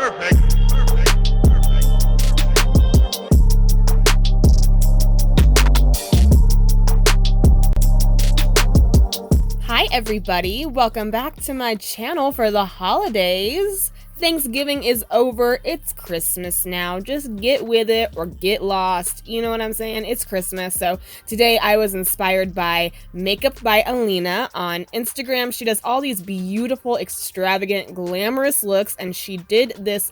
Hi everybody, welcome back to my channel for the holidays. Thanksgiving is over, it's Christmas now. Just get with it or get lost, you know what I'm saying? It's Christmas. So today I was inspired by Makeup by Alina on Instagram. She does all these beautiful, extravagant, glamorous looks, and she did this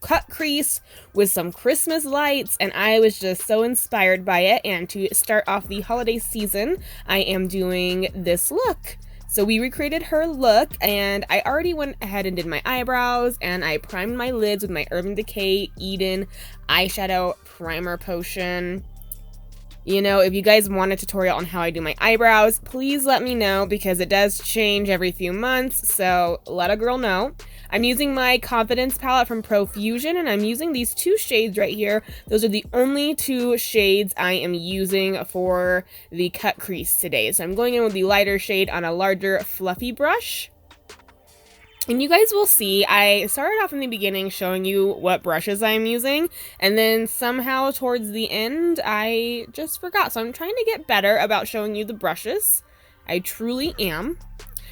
cut crease with some Christmas lights, and I was just so inspired by it. And to start off the holiday season, I am doing this look. So we recreated her look, and I already went ahead and did my eyebrows, and I primed my lids with my Urban Decay Eden eyeshadow primer potion. You know, if you guys want a tutorial on how I do my eyebrows, please let me know, because it does change every few months, so let a girl know. I'm using my Confidence palette from Profusion, and I'm using these two shades right here. Those are the only two shades I am using for the cut crease today. So I'm going in with the lighter shade on a larger fluffy brush. And you guys will see, I started off in the beginning showing you what brushes I'm using, and then somehow towards the end, I just forgot. So I'm trying to get better about showing you the brushes. I truly am.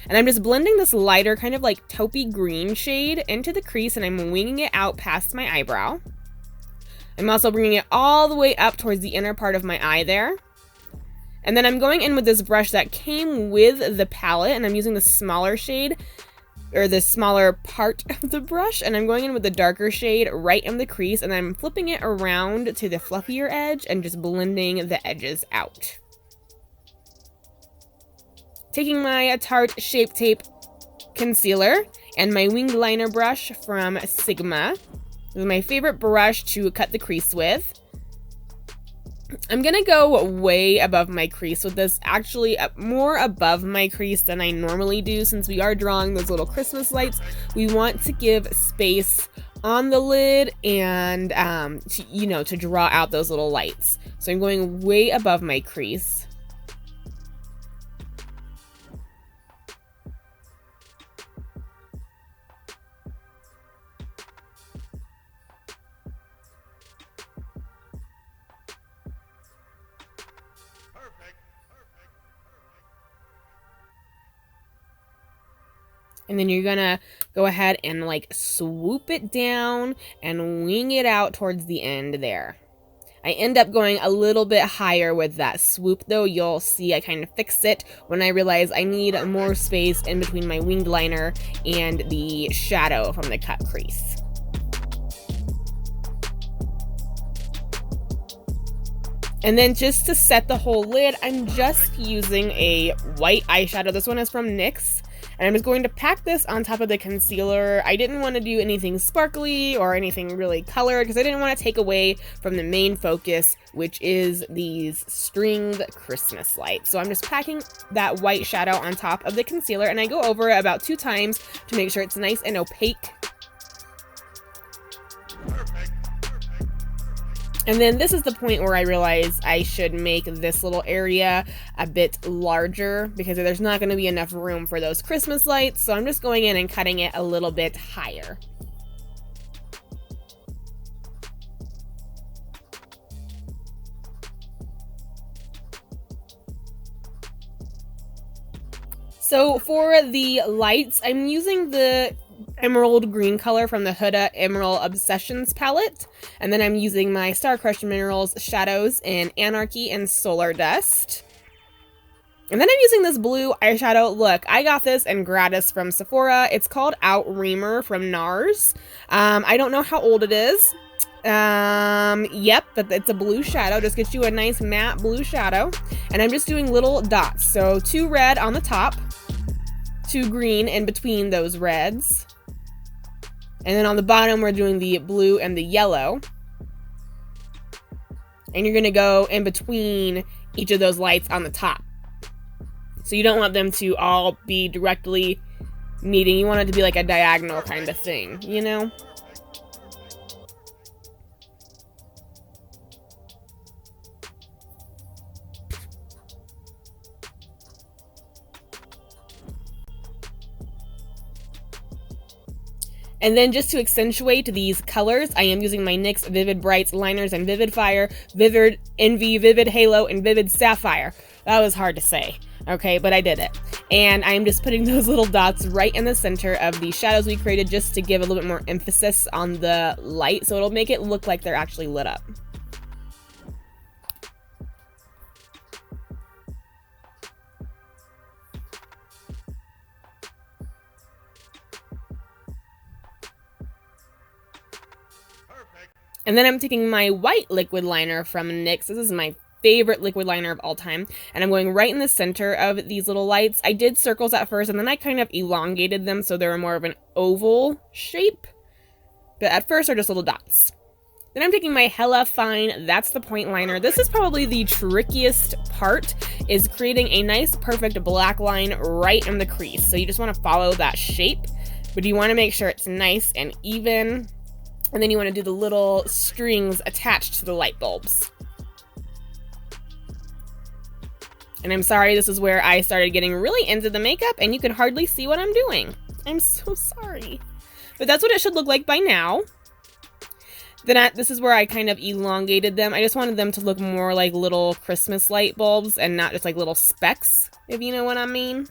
And I'm just blending this lighter, kind of like taupey green shade into the crease, and I'm winging it out past my eyebrow. I'm also bringing it all the way up towards the inner part of my eye there. And then I'm going in with this brush that came with the palette, and I'm using the smaller shade, or the smaller part of the brush, and I'm going in with the darker shade right in the crease, and I'm flipping it around to the fluffier edge and just blending the edges out. Taking my Tarte Shape Tape concealer and my winged liner brush from Sigma. This is my favorite brush to cut the crease with. I'm gonna go way above my crease with this, actually more above my crease than I normally do, since we are drawing those little Christmas lights. We want to give space on the lid and, to draw out those little lights. So I'm going way above my crease. And then you're gonna go ahead and like swoop it down and wing it out towards the end there. I end up going a little bit higher with that swoop though. You'll see I kind of fix it when I realize I need more space in between my winged liner and the shadow from the cut crease. And then just to set the whole lid, I'm just using a white eyeshadow. This one is from NYX. And I'm just going to pack this on top of the concealer. I didn't want to do anything sparkly or anything really colored, because I didn't want to take away from the main focus, which is these stringed Christmas lights. So I'm just packing that white shadow on top of the concealer, and I go over it about 2 times to make sure it's nice and opaque. And then this is the point where I realize I should make this little area a bit larger, because there's not going to be enough room for those Christmas lights. So I'm just going in and cutting it a little bit higher. So for the lights, I'm using the emerald green color from the Huda Emerald Obsessions palette. And then I'm using my Star Crushed Minerals shadows in Anarchy and Solar Dust. And then I'm using this blue eyeshadow. Look, I got this in gratis from Sephora. It's called Outremer from NARS. I don't know how old it is. Yep, but it's a blue shadow. Just gets you a nice matte blue shadow. And I'm just doing little dots. So 2 red on the top, 2 green in between those reds. And then on the bottom, we're doing the blue and the yellow. And you're going to go in between each of those lights on the top. So you don't want them to all be directly meeting. You want it to be like a diagonal kind of thing, you know? And then just to accentuate these colors, I am using my NYX Vivid Brights liners and Vivid Fire, Vivid Envy, Vivid Halo, and Vivid Sapphire. That was hard to say, okay, but I did it. And I'm just putting those little dots right in the center of the shadows we created just to give a little bit more emphasis on the light, so it'll make it look like they're actually lit up. And then I'm taking my white liquid liner from NYX. This is my favorite liquid liner of all time. And I'm going right in the center of these little lights. I did circles at first, and then I kind of elongated them so they were more of an oval shape. But at first, they're just little dots. Then I'm taking my Hella Fine That's the Point liner. This is probably the trickiest part, is creating a nice, perfect black line right in the crease. So you just want to follow that shape, but you want to make sure it's nice and even. And then you want to do the little strings attached to the light bulbs. And I'm sorry, this is where I started getting really into the makeup and you can hardly see what I'm doing. I'm so sorry. But that's what it should look like by now. Then this is where I kind of elongated them. I just wanted them to look more like little Christmas light bulbs and not just like little specks, if you know what I mean.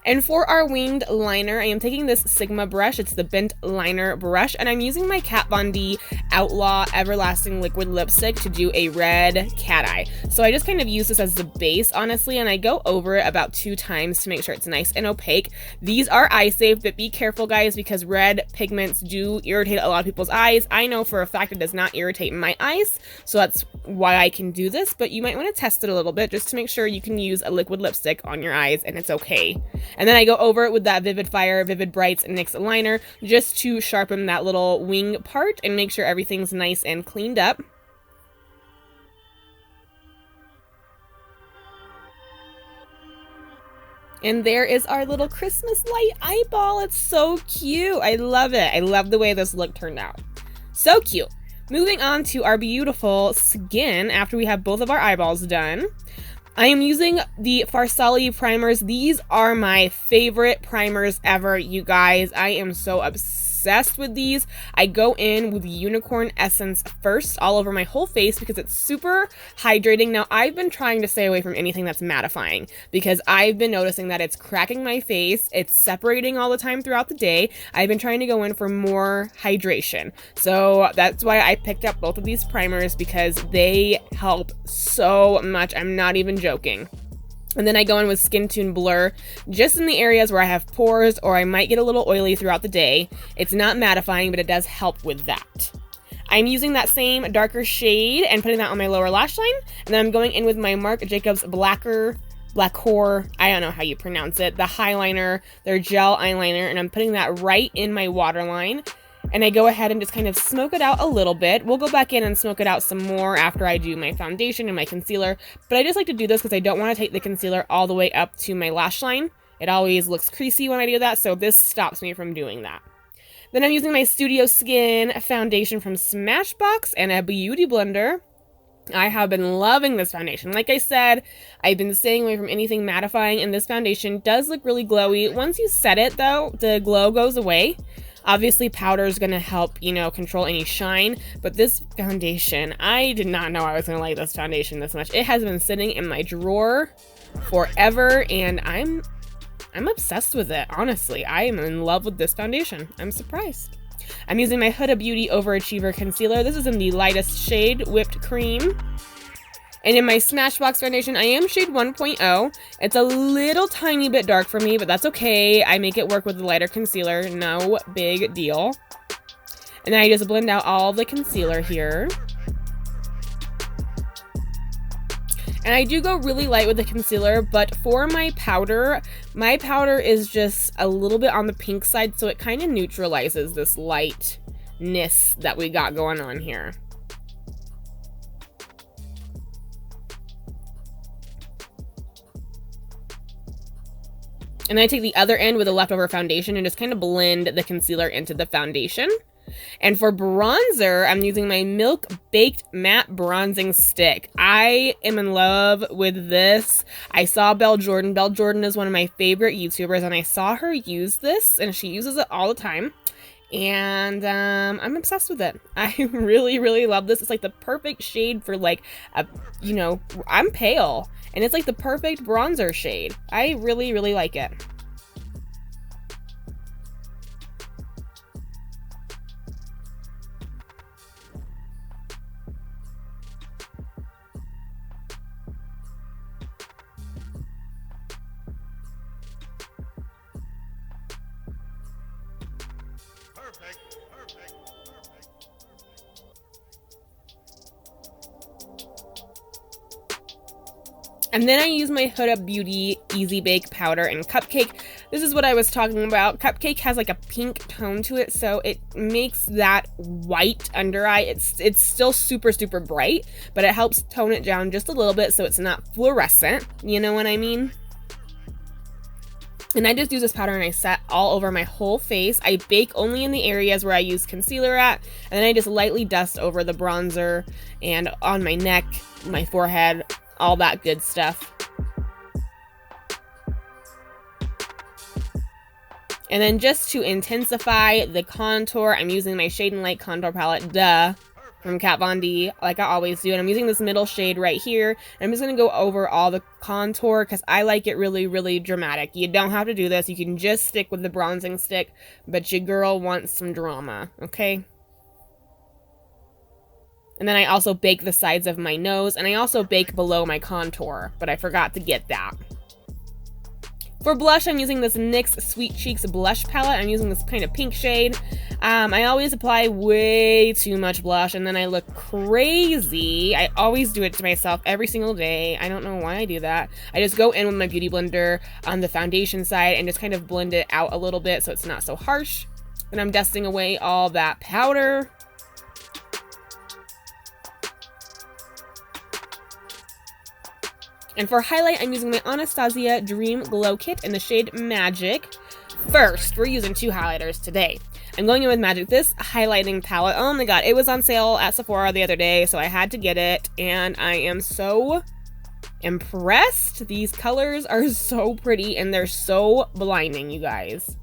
And for our winged liner, I am taking this Sigma brush. It's the bent liner brush, and I'm using my Kat Von D Outlaw Everlasting Liquid Lipstick to do a red cat eye. So I just kind of use this as the base, honestly, and I go over it about 2 times to make sure it's nice and opaque. These are eye safe, but be careful, guys, because red pigments do irritate a lot of people's eyes. I know for a fact it does not irritate my eyes, so that's why I can do this, but you might want to test it a little bit just to make sure you can use a liquid lipstick on your eyes and it's okay. And then I go over it with that Vivid Fire, Vivid Brights NYX liner just to sharpen that little wing part and make sure everything's nice and cleaned up. And there is our little Christmas light eyeball. It's so cute. I love it. I love the way this look turned out. So cute. Moving on to our beautiful skin after we have both of our eyeballs done. I am using the Farsali primers. These are my favorite primers ever, you guys. I am so obsessed with these. I go in with Unicorn Essence first all over my whole face because it's super hydrating. Now, I've been trying to stay away from anything that's mattifying because I've been noticing that it's cracking my face. It's separating all the time throughout the day. I've been trying to go in for more hydration. So that's why I picked up both of these primers because they help so much. I'm not even joking. And then I go in with Skintune Blur just in the areas where I have pores or I might get a little oily throughout the day. It's not mattifying, but it does help with that. I'm using that same darker shade and putting that on my lower lash line. And then I'm going in with my Marc Jacobs Blacquer, I don't know how you pronounce it, the Highliner, their gel eyeliner, and I'm putting that right in my waterline. And I go ahead and just kind of smoke it out a little bit. We'll go back in and smoke it out some more after I do my foundation and my concealer. But I just like to do this because I don't want to take the concealer all the way up to my lash line. It always looks creasy when I do that, so this stops me from doing that. Then I'm using my Studio Skin foundation from Smashbox and a beauty blender. I have been loving this foundation. Like I said, I've been staying away from anything mattifying, and this foundation does look really glowy. Once you set it, though, the glow goes away. Obviously, powder is going to help, control any shine, but this foundation, I did not know I was going to like this foundation this much. It has been sitting in my drawer forever, and I'm obsessed with it, honestly. I am in love with this foundation. I'm surprised. I'm using my Huda Beauty Overachiever Concealer. This is in the lightest shade, Whipped Cream. And in my Smashbox foundation, I am shade 1.0. It's a little tiny bit dark for me, but that's okay. I make it work with the lighter concealer. No big deal. And then I just blend out all the concealer here. And I do go really light with the concealer, but for my powder is just a little bit on the pink side, so it kind of neutralizes this lightness that we got going on here. And I take the other end with a leftover foundation and just kind of blend the concealer into the foundation. And for bronzer, I'm using my Milk Baked Matte Bronzing Stick. I am in love with this. I saw Belle Jordan. Belle Jordan is one of my favorite YouTubers, and I saw her use this, and she uses it all the time. And I'm obsessed with it. I really, really love this. It's like the perfect shade for like, you know, I'm pale, and it's like the perfect bronzer shade. I really, really like it. And then I use my Huda Beauty Easy Bake Powder and Cupcake. This is what I was talking about. Cupcake has like a pink tone to it, so it makes that white under eye. It's still super, super bright, but it helps tone it down just a little bit so it's not fluorescent. You know what I mean? And I just use this powder and I set all over my whole face. I bake only in the areas where I use concealer at, and then I just lightly dust over the bronzer and on my neck, my forehead, all that good stuff. And then just to intensify the contour, I'm using my Shade and Light contour palette, from Kat Von D, like I always do. And I'm using this middle shade right here. And I'm just going to go over all the contour because I like it really, really dramatic. You don't have to do this. You can just stick with the bronzing stick, but your girl wants some drama, okay? And then I also bake the sides of my nose, and I also bake below my contour, but I forgot to get that. For blush, I'm using this NYX Sweet Cheeks blush palette. I'm using this kind of pink shade. I always apply way too much blush, and then I look crazy. I always do it to myself every single day. I don't know why I do that. I just go in with my Beauty Blender on the foundation side and just kind of blend it out a little bit so it's not so harsh. Then I'm dusting away all that powder. And for highlight, I'm using my Anastasia Dream Glow Kit in the shade Magic. First, we're using two highlighters today. I'm going in with Magic. This highlighting palette, oh my god, it was on sale at Sephora the other day, so I had to get it, and I am so impressed. These colors are so pretty, and they're so blinding, you guys.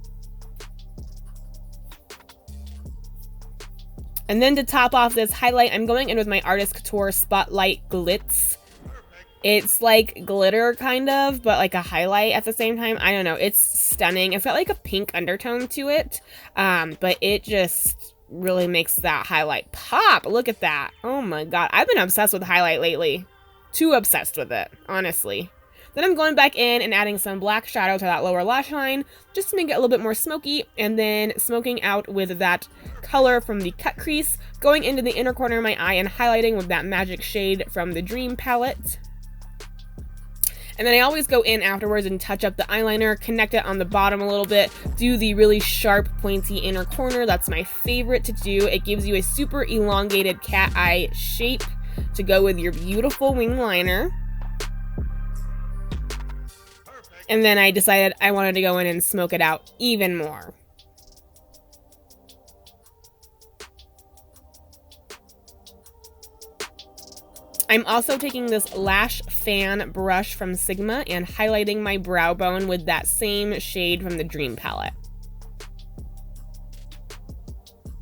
And then to top off this highlight, I'm going in with my Artist Couture Spotlight Glitz. It's like glitter kind of, but like a highlight at the same time. I don't know. It's stunning. It's got like a pink undertone to it, but it just really makes that highlight pop. Look at that. Oh my god. I've been obsessed with highlight lately. Too obsessed with it, honestly. Then I'm going back in and adding some black shadow to that lower lash line just to make it a little bit more smoky, and then smoking out with that color from the Cut Crease, going into the inner corner of my eye and highlighting with that Magic shade from the Dream palette. And then I always go in afterwards and touch up the eyeliner, connect it on the bottom a little bit, do the really sharp, pointy inner corner. That's my favorite to do. It gives you a super elongated cat eye shape to go with your beautiful wing liner. And then I decided I wanted to go in and smoke it out even more. I'm also taking this lash fan brush from Sigma and highlighting my brow bone with that same shade from the Dream palette.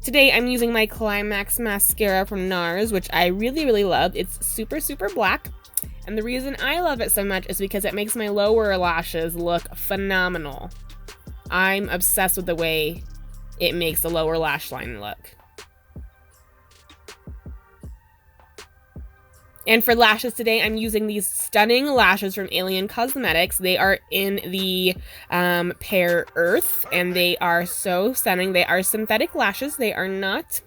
Today I'm using my Climax mascara from NARS, which I really, really love. It's super, super black. And the reason I love it so much is because it makes my lower lashes look phenomenal. I'm obsessed with the way it makes the lower lash line look. And for lashes today, I'm using these stunning lashes from Alien Cosmetics. They are in the Pear Earth, and they are so stunning. They are synthetic lashes. They are not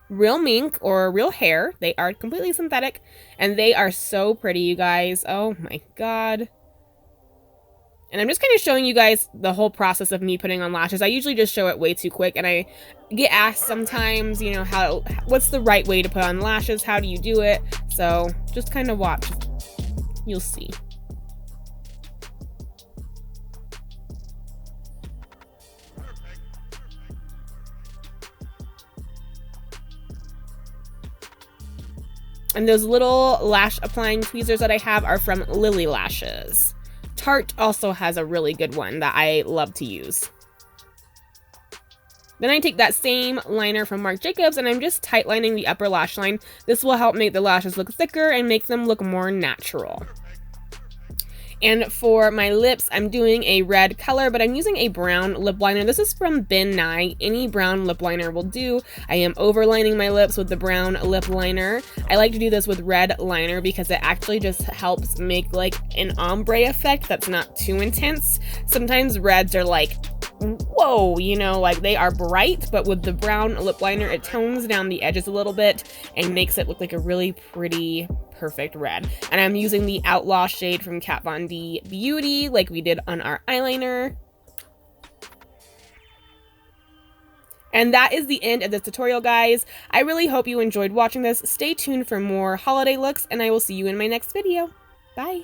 real mink or real hair. They are completely synthetic, and they are so pretty, you guys. Oh my god. And I'm just kind of showing you guys the whole process of me putting on lashes. I usually just show it way too quick, and I get asked sometimes, you know, what's the right way to put on lashes? How do you do it? So just kind of watch. You'll see. And those little lash applying tweezers that I have are from Lily Lashes. Tarte also has a really good one that I love to use. Then I take that same liner from Marc Jacobs and I'm just tight lining the upper lash line. This will help make the lashes look thicker and make them look more natural. And for my lips, I'm doing a red color, but I'm using a brown lip liner. This is from Ben Nye. Any brown lip liner will do. I am overlining my lips with the brown lip liner. I like to do this with red liner because it actually just helps make like an ombre effect that's not too intense. Sometimes reds are like, whoa, you know, like they are bright, but with the brown lip liner, it tones down the edges a little bit and makes it look like a really pretty, perfect red. And I'm using the Outlaw shade from Kat Von D Beauty like we did on our eyeliner. And that is the end of this tutorial, guys. I really hope you enjoyed watching this. Stay tuned for more holiday looks, and I will see you in my next video. Bye!